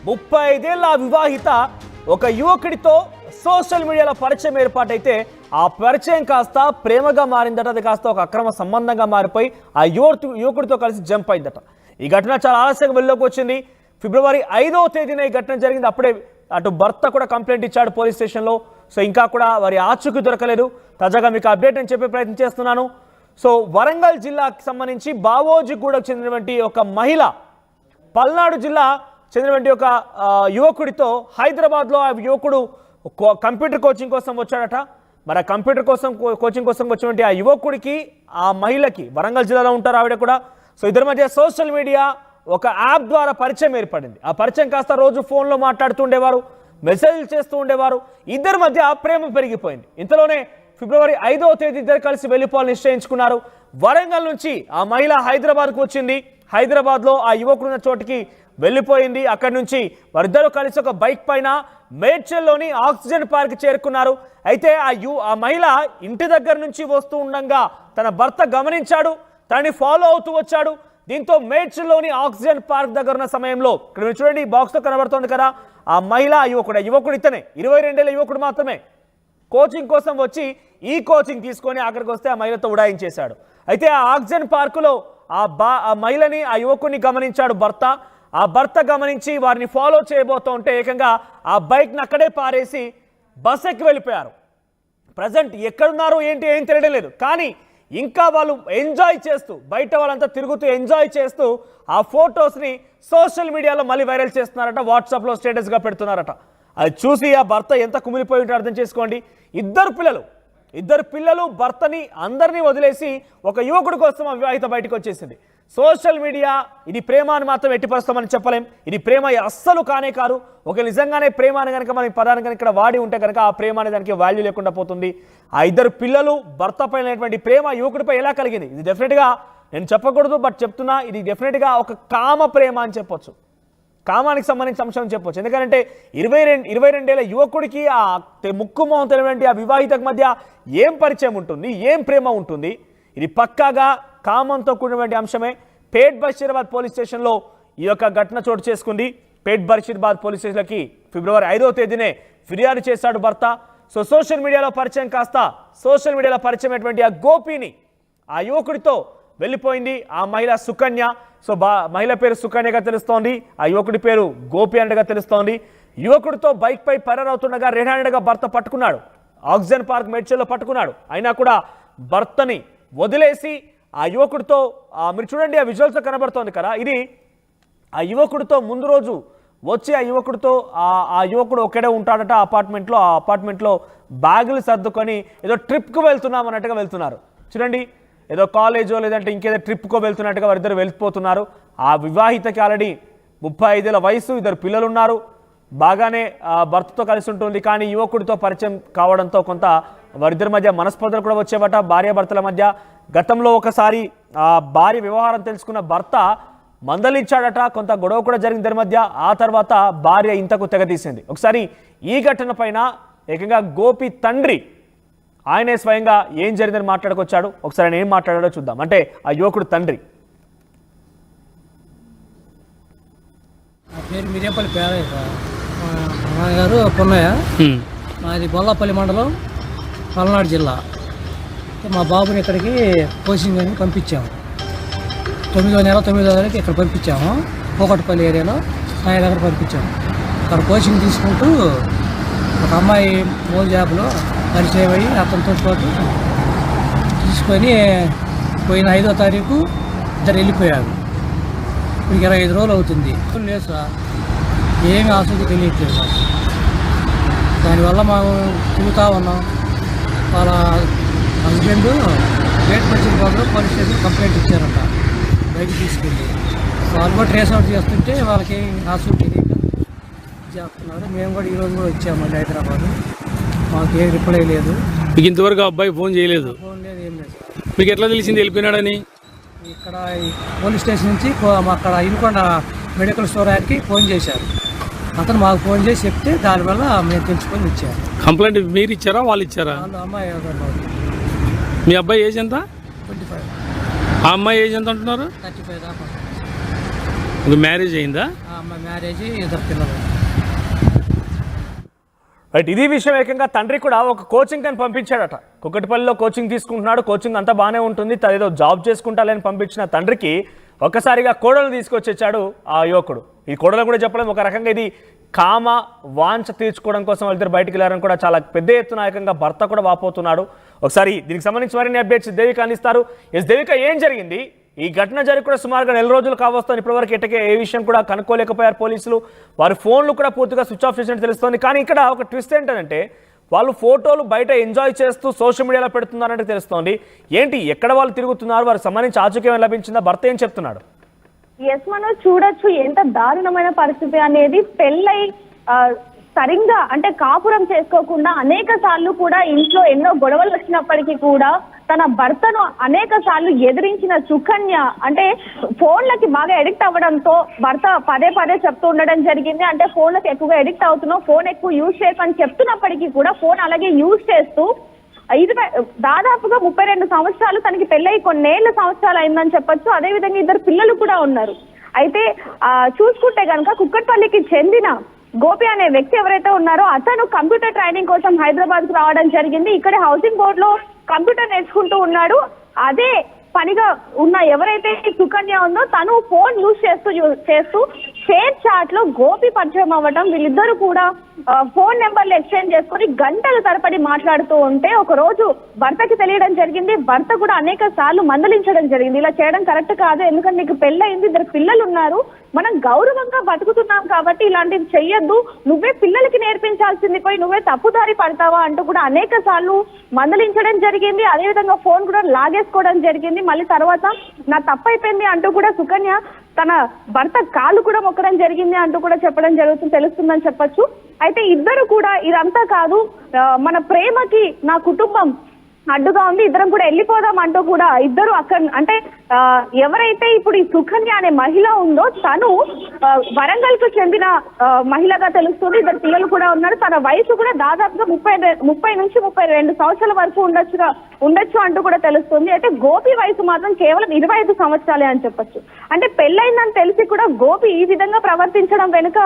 35 ఏళ్ల వివాహిత ఒక యువకుడితో సోషల్ మీడియాలో పరిచయం ఏర్పాటైతే ఆ పరిచయం కాస్త ప్రేమగా మారిందట. అది కాస్త ఒక అక్రమ సంబంధంగా మారిపోయి ఆ యువకుడితో కలిసి జంప్ అయిందట. ఈ ఘటన చాలా ఆలస్యంగా వెలుగులోకి వచ్చింది. ఫిబ్రవరి 5వ తేదీన ఈ ఘటన జరిగింది. అప్పుడే అటు భర్త కూడా కంప్లైంట్ ఇచ్చాడు పోలీస్ స్టేషన్లో. సో ఇంకా కూడా వారి ఆచూకీ దొరకలేదు. తాజాగా మీకు అప్డేట్ అని చెప్పే ప్రయత్నం చేస్తున్నాను. సో వరంగల్ జిల్లాకి సంబంధించి బావోజిగూడకు చెందినటువంటి ఒక మహిళ పల్నాడు జిల్లా చెందినటువంటి ఒక యువకుడితో హైదరాబాద్లో ఆ యువకుడు కంప్యూటర్ కోచింగ్ కోసం వచ్చాడట. మరి ఆ కంప్యూటర్ కోచింగ్ కోసం వచ్చినటువంటి ఆ యువకుడికి ఆ మహిళకి వరంగల్ జిల్లాలో ఉంటారు ఆవిడ కూడా. సో ఇద్దరి మధ్య సోషల్ మీడియా ఒక యాప్ ద్వారా పరిచయం ఏర్పడింది. ఆ పరిచయం కాస్త రోజు ఫోన్లో మాట్లాడుతూ ఉండేవారు, మెసేజ్లు చేస్తూ ఉండేవారు. ఇద్దరి మధ్య ప్రేమ పెరిగిపోయింది. ఇంతలోనే ఫిబ్రవరి 5వ తేదీ ఇద్దరు కలిసి వెళ్ళిపోవాలని నిశ్చయించుకున్నారు. వరంగల్ నుంచి ఆ మహిళ హైదరాబాద్కు వచ్చింది. హైదరాబాద్లో ఆ యువకుడున్న చోటికి వెళ్ళిపోయింది. అక్కడి నుంచి వారిద్దరూ కలిసి ఒక బైక్ పైన మేడ్చల్లోని ఆక్సిజన్ పార్క్ చేరుకున్నారు. అయితే ఆ మహిళ ఇంటి దగ్గర నుంచి వస్తూ ఉండగా తన భర్త గమనించాడు, తనని ఫాలో అవుతూ వచ్చాడు. దీంతో మేడ్చల్లోని ఆక్సిజన్ పార్క్ దగ్గర ఉన్న సమయంలో ఇక్కడ మీరు చూడండి, ఈ బాక్స్తో కనబడుతోంది కదా, ఆ మహిళ యువకుడు ఇతనే 22 ఏళ్ల యువకుడు మాత్రమే కోచింగ్ కోసం వచ్చి ఈ కోచింగ్ తీసుకొని అక్కడికి వస్తే ఆ మహిళతో ఉడాయించేశాడు. అయితే ఆ ఆక్సిజన్ పార్కులో ఆ మహిళని ఆ యువకుడిని గమనించాడు భర్త. ఆ భర్త గమనించి వారిని ఫాలో చేయబోతూ ఉంటే ఏకంగా ఆ బైక్ని అక్కడే పారేసి బస్ ఎక్కి వెళ్ళిపోయారు. ప్రజెంట్ ఎక్కడున్నారో ఏంటి ఏం తెలియడం లేదు. కానీ ఇంకా వాళ్ళు ఎంజాయ్ చేస్తూ బయట వాళ్ళంతా తిరుగుతూ ఎంజాయ్ చేస్తూ ఆ ఫొటోస్ని సోషల్ మీడియాలో మళ్ళీ వైరల్ చేస్తున్నారట. వాట్సాప్లో స్టేటస్గా పెడుతున్నారట. అది చూసి ఆ భర్త ఎంత కుమిలిపోయి ఉంటే అర్థం చేసుకోండి. ఇద్దరు పిల్లలు భర్తని అందరినీ వదిలేసి ఒక యువకుడి కోసం ఆ వివాహిత బయటకు వచ్చేసింది. సోషల్ మీడియా ఇది ప్రేమ అని మాత్రం ఎట్టిపరుస్తామని చెప్పలేం. ఇది ప్రేమ అస్సలు కానే కాదు. ఒక నిజంగానే ప్రేమ అని కనుక మనం పదాన్ని కనుక ఇక్కడ వాడి ఉంటే కనుక ఆ ప్రేమ అనే దానికి వాల్యూ లేకుండా పోతుంది. ఆ ఇద్దరు పిల్లలు భర్త పైనటువంటి ప్రేమ యువకుడిపై ఎలా కలిగింది, ఇది డెఫినెట్గా నేను చెప్పకూడదు, బట్ చెప్తున్నా, ఇది డెఫినెట్గా ఒక కామ ప్రేమ అని చెప్పొచ్చు, కామానికి సంబంధించిన అంశం అని చెప్పొచ్చు. ఎందుకంటే 22 ఏళ్ల యువకుడికి ఆ ముక్కు మొహం తెలియనటువంటి ఆ వివాహితకు మధ్య ఏం పరిచయం ఉంటుంది, ఏం ప్రేమ ఉంటుంది, ఇది పక్కాగా కామంతో కూడినటువంటి అంశమే. పేట్ బషీరాబాద్ పోలీస్ స్టేషన్లో ఈ యొక్క ఘటన చోటు చేసుకుంది. పేట్ బషీరాబాద్ పోలీస్ స్టేషన్లకి ఫిబ్రవరి 5వ తేదీనే ఫిర్యాదు చేశాడు భర్త. సో సోషల్ మీడియాలో పరిచయం అయినటువంటి ఆ గోపిని ఆ యువకుడితో వెళ్ళిపోయింది ఆ మహిళ సుకన్య. సో మహిళ పేరు సుకన్యగా తెలుస్తోంది, ఆ యువకుడి పేరు గోపి అన్నట్టుగా తెలుస్తోంది. యువకుడితో బైక్ పై పరారవుతుండగా రెడ్ హ్యాండెడ్గా భర్త పట్టుకున్నాడు. ఆక్సిజన్ పార్క్ మేడ్చల్లో పట్టుకున్నాడు. అయినా కూడా భర్తని వదిలేసి ఆ యువకుడితో మీరు చూడండి, ఆ విజువల్స్ కనబడుతోంది కదా, ఇది ఆ యువకుడితో ముందు రోజు వచ్చి ఆ యువకుడు ఒక్కడే ఉంటాడట ఆ అపార్ట్మెంట్లో బ్యాగులు సర్దుకొని ఏదో ట్రిప్కు వెళ్తున్నాం అన్నట్టుగా వెళ్తున్నారు. చూడండి, ఏదో కాలేజో లేదంటే ఇంకేదో ట్రిప్కో వెళ్తున్నట్టుగా వారిద్దరు వెళ్ళిపోతున్నారు. ఆ వివాహితకి ఆల్రెడీ 35 ఏళ్ల వయసు, 2 పిల్లలు ఉన్నారు, బాగానే భర్తతో కలిసి ఉంటుంది. కానీ యువకుడితో పరిచయం కావడంతో కొంత వారిద్దరి మధ్య మనస్పర్ధలు కూడా వచ్చేవట, భార్యాభర్తల మధ్య. గతంలో ఒకసారి ఆ భార్య వ్యవహారం తెలుసుకున్న భర్త మందలించాడట, కొంత గొడవ కూడా జరిగింది ఇద్దరి మధ్య. ఆ తర్వాత భార్య ఇంతకు తెగతీసింది. ఒకసారి ఈ ఘటన పైన ఏకంగా గోపి తండ్రి ఆయనే స్వయంగా ఏం జరిగిందని మాట్లాడుకొచ్చాడు. ఒకసారి ఆయన ఏం మాట్లాడాడో చూద్దాం. అంటే ఆ యువకుడు తండ్రి. నా పేరు మిరియంపల్లి పేరయ్య సార్. మా నాన్నగారు పొన్నయ్య, మాది బొల్లాపల్లి మండలం, పల్నాడు జిల్లా. మా బాబుని ఇక్కడికి కోచింగ్ అని పంపించాము. 9వ నెల 9వ తారీఖు ఇక్కడ పంపించాము. పోకట్పల్లి ఏరియాలో ఆయన దగ్గర పంపించాము. అక్కడ కోచింగ్ తీసుకుంటూ ఒక అమ్మాయి మోల్ జాబ్లో పరిచయం అయ్యి అతనితో పాటు తీసుకొని పోయిన 5వ తారీఖు ఇద్దరు వెళ్ళిపోయారు. ఇప్పుడు 25 రోజులు అవుతుంది. లేదు సార్, ఏమి ఆసక్తి తెలియట్లేదు మాకు. దానివల్ల మేము తిరుగుతూ ఉన్నాం. వాళ్ళ హస్బెండ్ పేట్ బషీరాబాద్లో పోలీస్ స్టేషన్ కంప్లైంట్ ఇచ్చారంట, బయట తీసుకెళ్ళి. వాళ్ళు కూడా ట్రేస్ అవుట్ చేస్తుంటే వాళ్ళకి ఆసక్తి తెలియక చేస్తున్నారు. మేము కూడా ఈరోజు కూడా వచ్చామండి హైదరాబాద్. మాకు ఏం రిప్లై లేదు. మీకు ఇంతవరకు అబ్బాయి ఫోన్ చేయలేదు? ఫోన్ లేదు, ఏం లేదు సార్. మీకు ఎట్లా తెలిసింది వెళ్ళిపోయినాడని? ఇక్కడ పోలీస్ స్టేషన్ నుంచి అక్కడ ఇనుకొండ మెడికల్ స్టోర్ యాడ్కి ఫోన్ చేశారు. అతను మాకు ఫోన్ చేసి చెప్తే దానివల్ల మేము తెలుసుకొని ఇచ్చారు. కంప్లైంట్ మీరు ఇచ్చారా వాళ్ళు ఇచ్చారా? వాళ్ళు అమ్మాయి. మీ అబ్బాయి ఏజ్ ఎంత? 25. ఆ అమ్మాయి ఏజ్ ఎంత అంటున్నారు? 35 దాకా. ఇంకా మ్యారేజ్ అయిందా? అమ్మాయి మ్యారేజ్, 2 పిల్లలు. రైట్, ఇది విషయం. ఏకంగా తండ్రి కూడా ఒక కోచింగ్ అని పంపించాడట. కుక్కటిపల్లిలో కోచింగ్ తీసుకుంటున్నాడు, కోచింగ్ అంతా బాగానే ఉంటుంది, ఏదో జాబ్ చేసుకుంటాలని పంపించిన తండ్రికి ఒక్కసారిగా కోడలు తీసుకొచ్చేచ్చాడు ఆ యువకుడు. ఈ కోడలు కూడా చెప్పడం ఒక రకంగా ఇది కామ వాంఛ తీర్చుకోవడం కోసం వాళ్ళిద్దరు బయటికి వెళ్ళారని కూడా చాలా పెద్ద ఎత్తున ఏకంగా భర్త కూడా వాపోతున్నాడు. ఒకసారి దీనికి సంబంధించి మరిన్ని అప్డేట్స్ దేవిక అందిస్తారు. దేవిక, ఏం జరిగింది? ఈ ఘటన జరిగి కూడా సుమారుగా 4 రోజులు కావస్తుంది. ఇప్పటివరకు ఎట్టకే ఏ విషయం కూడా కనుక్కోలేకపోయారు పోలీసులు. వారి ఫోన్లు కూడా పూర్తిగా స్విచ్ ఆఫ్ చేసినట్టు తెలుస్తోంది. కానీ ఇక్కడ ఒక ట్విస్ట్ ఏంటంటే వాళ్ళు ఫోటోలు బయట ఎంజాయ్ చేస్తూ సోషల్ మీడియాలో పెడుతున్నారంటే తెలుస్తోంది. ఏంటి, ఎక్కడ వాళ్ళు తిరుగుతున్నారు, వారికి సంబంధించి ఆచూక్యం లభించిందా? భర్త ఏం చెప్తున్నాడు? మనం చూడొచ్చు ఎంత దారుణమైన పరిస్థితి అనేది. పెళ్ళై సరిగ్గా అంటే కాపురం చేసుకోకుండా అనేక సార్లు కూడా ఇంట్లో ఎన్నో గొడవలు వచ్చినప్పటికీ కూడా తన భర్తను అనేక సార్లు ఎదిరించిన సుకన్య అంటే ఫోన్లకి బాగా ఎడిక్ట్ అవ్వడంతో భర్త పదే పదే చెప్తూ ఉండడం జరిగింది. అంటే ఫోన్లకు ఎక్కువగా ఎడిక్ట్ అవుతున్నావు, ఫోన్ ఎక్కువ యూజ్ చేయకని చెప్తున్నప్పటికీ కూడా ఫోన్ అలాగే యూజ్ చేస్తూ దాదాపుగా 32 సంవత్సరాలు, తనకి పెళ్ళయి కొన్నేళ్ల సంవత్సరాలు అయిందని చెప్పొచ్చు. అదేవిధంగా 2 పిల్లలు కూడా ఉన్నారు. అయితే చూసుకుంటే కనుక కుక్కట్పల్లికి చెందిన గోపి అనే వ్యక్తి ఎవరైతే ఉన్నారో అతను కంప్యూటర్ ట్రైనింగ్ కోసం హైదరాబాద్ కు రావడం జరిగింది. ఇక్కడ హౌసింగ్ బోర్డ్ లో కంప్యూటర్ నేర్చుకుంటూ ఉన్నాడు. అదే పనిగా ఉన్న ఎవరైతే సుకన్య ఉందో తను ఫోన్ యూజ్ చేస్తూ షేర్ చాట్ లో గోపి పరిచయం అవ్వడం, వీళ్ళిద్దరూ కూడా ఫోన్ నెంబర్లు ఎక్స్చేంజ్ చేసుకుని గంటల తరబడి మాట్లాడుతూ ఉంటే ఒక రోజు భర్తకి తెలియడం జరిగింది. భర్త కూడా అనేక సార్లు మందలించడం జరిగింది, ఇలా చేయడం కరెక్ట్ కాదు, ఎందుకంటే నీకు పెళ్ళయింది, 2 పిల్లలు ఉన్నారు, మనం గౌరవంగా బతుకుతున్నాం కాబట్టి ఇలాంటివి చెయ్యొద్దు, నువ్వే పిల్లలకి నేర్పించాల్సింది పోయి నువ్వే తప్పుదారి పడతావా అంటూ కూడా అనేక సార్లు మందలించడం జరిగింది. అదేవిధంగా ఫోన్ కూడా లాగేసుకోవడం జరిగింది. మళ్ళీ తర్వాత నా తప్పైపోయింది అంటూ కూడా సుకన్య తన భర్త కాళ్ళు కూడా మొక్కడం జరిగింది అంటూ కూడా చెప్పడం తెలుస్తుందని చెప్పొచ్చు. అయితే ఇద్దరు కూడా ఇదంతా కాదు, మన ప్రేమకి నా కుటుంబం అడ్డుగా ఉంది, ఇద్దరం కూడా వెళ్ళిపోదాం అంటూ కూడా ఇద్దరు అక్కడ అంటే ఎవరైతే ఇప్పుడు ఈ సుకన్య అనే మహిళ ఉందో తను వరంగల్ కు చెందిన మహిళగా తెలుస్తుంది. 2 పిల్లలు కూడా ఉన్నారు. తన వయసు కూడా దాదాపుగా 30 నుంచి 32 సంవత్సరాల వరకు ఉండొచ్చు అంటూ కూడా తెలుస్తుంది. అయితే గోపి వయసు మాత్రం కేవలం 25 సంవత్సరాలే అని చెప్పొచ్చు. అంటే పెళ్ళైందని తెలిసి కూడా గోపి ఈ విధంగా ప్రవర్తించడం వెనుక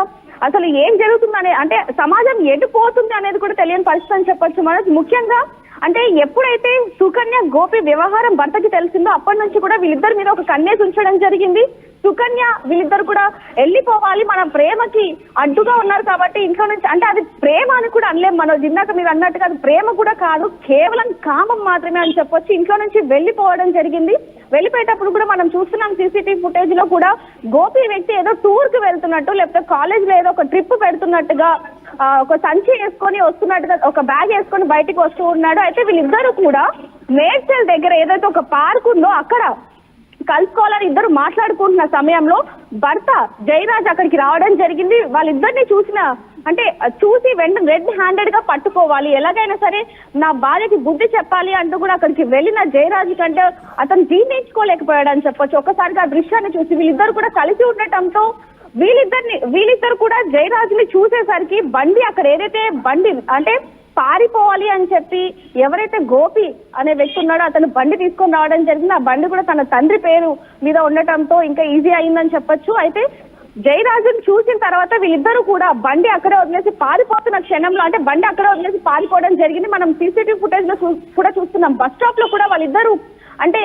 అసలు ఏం జరుగుతుందనే అంటే సమాజం ఎటు పోతుంది అనేది కూడా తెలియని పరిస్థితి అని చెప్పొచ్చు. మనకు ముఖ్యంగా అంటే ఎప్పుడైతే సుకన్య గోపి వ్యవహారం భర్తకి తెలిసిందో అప్పటి నుంచి కూడా వీళ్ళిద్దరి మీద ఒక కన్నేసి ఉంచడం జరిగింది. సుకన్య వీళ్ళిద్దరు కూడా వెళ్ళిపోవాలి, మన ప్రేమకి అడ్డుగా ఉన్నారు కాబట్టి ఇంట్లో నుంచి, అంటే అది ప్రేమ అని కూడా అనలేం మనం, ఇందాక మీరు అన్నట్టుగా అది ప్రేమ కూడా కాదు, కేవలం కామం మాత్రమే అని చెప్పొచ్చు. ఇంట్లో నుంచి వెళ్ళిపోవడం జరిగింది. వెళ్ళిపోయేటప్పుడు కూడా మనం చూస్తున్నాం సీసీటీవీ ఫుటేజ్ లో కూడా గోపి వ్యక్తి ఏదో టూర్ కి వెళ్తున్నట్టు లేకపోతే కాలేజ్ లో ఏదో ఒక ట్రిప్ పెడుతున్నట్టుగా ఒక సంచి వేసుకొని వస్తున్నట్టుగా ఒక బ్యాగ్ వేసుకొని బయటికి వస్తూ ఉన్నాడు. అయితే వీళ్ళిద్దరూ కూడా మేడ్చల్ దగ్గర ఏదైతే ఒక పార్క్ ఉందో అక్కడ కలుసుకోవాలని ఇద్దరు మాట్లాడుకుంటున్న సమయంలో భర్త జయరాజ్ అక్కడికి రావడం జరిగింది. వాళ్ళిద్దరిని చూసి వెంటనే రెడ్ హ్యాండెడ్ గా పట్టుకోవాలి, ఎలాగైనా సరే నా భార్యకి బుద్ధి చెప్పాలి అంటూ కూడా అక్కడికి వెళ్ళిన జయరాజ్ కంటే అతను జీర్ణించుకోలేకపోయాడు అని చెప్పొచ్చు. ఒక్కసారిగా ఆ దృశ్యాన్ని చూసి వీళ్ళిద్దరు కూడా కలిసి ఉండటంతో వీళ్ళిద్దరు కూడా జయరాజ్ని చూసేసరికి బండి అక్కడ ఏదైతే బండి అంటే పారిపోవాలి అని చెప్పి ఎవరైతే గోపి అనే వ్యక్తి ఉన్నాడో అతను బండి తీసుకొని రావడం జరిగింది. ఆ బండి కూడా తన తండ్రి పేరు మీద ఉండటంతో ఇంకా ఈజీ అయిందని చెప్పొచ్చు. అయితే జయరాజును చూసిన తర్వాత వీళ్ళిద్దరూ కూడా బండి అక్కడే వదిలేసి పారిపోతున్న క్షణంలో అంటే బండి అక్కడే వదిలేసి పారిపోవడం జరిగింది. మనం సీసీటీవీ ఫుటేజ్ లో కూడా చూస్తున్నాం. బస్ స్టాప్ లో కూడా వాళ్ళిద్దరూ అంటే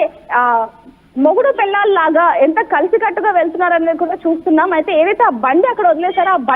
మొగుడు పెళ్ళాల్లాగా ఎంత కలిసికట్టుగా వెళ్తున్నారనేది కూడా చూస్తున్నాం. అయితే ఏదైతే ఆ బండి అక్కడ వదిలేసారో ఆ బండి